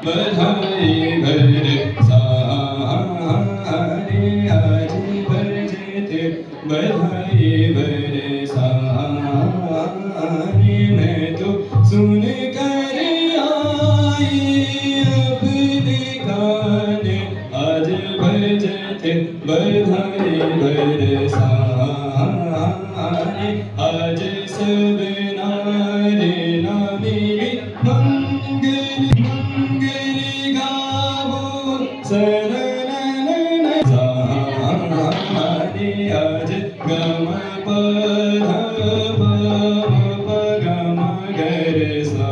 बधाई भरे सारे आज बजते बधाई भरे सारे मैं तो सुन कर आई अब दिखाने आज बजते बधाई भरे सारे आज सब नारे नामी मंगल मंगल गावो सरनन सारे आज गम पध गम गर सा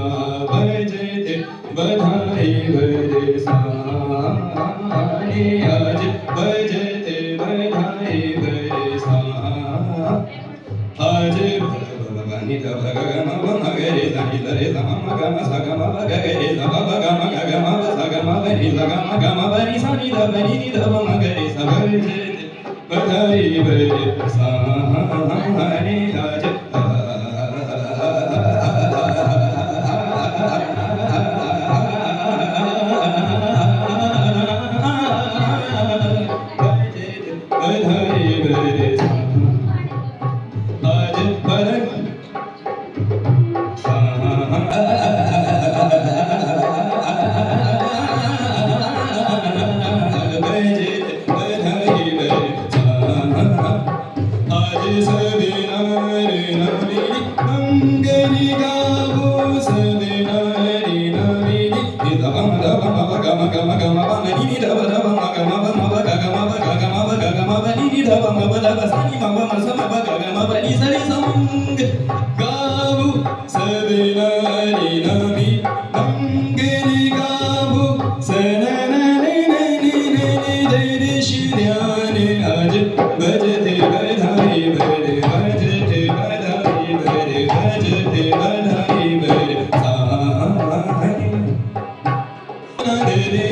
बजते बधाई भरे सारे आज बजते बधाई भरे सा आज भगवानी द भगम मगरे सनि दरे सम गम सगम भगरे सब गम गम सगम बनि सगम गम बनि सनि द बनि नि द मगरे सब बजते बधाई भरे सारे आज बधाई भरे आज सभी नारी नामी मंगली गावो सभी नारी नामी गम गम गम गम गम बनि दब दब गम गम गम गम गम बनि दब गम दब सनि मम सम गम बनि सरि संग गावो सभी नारी नामी मंगली गावो सनननि ननि ननि जय श्रीयाने आज बजते बधाई भरे बजते बधाई भरे बजते बधाई भरे सारे रे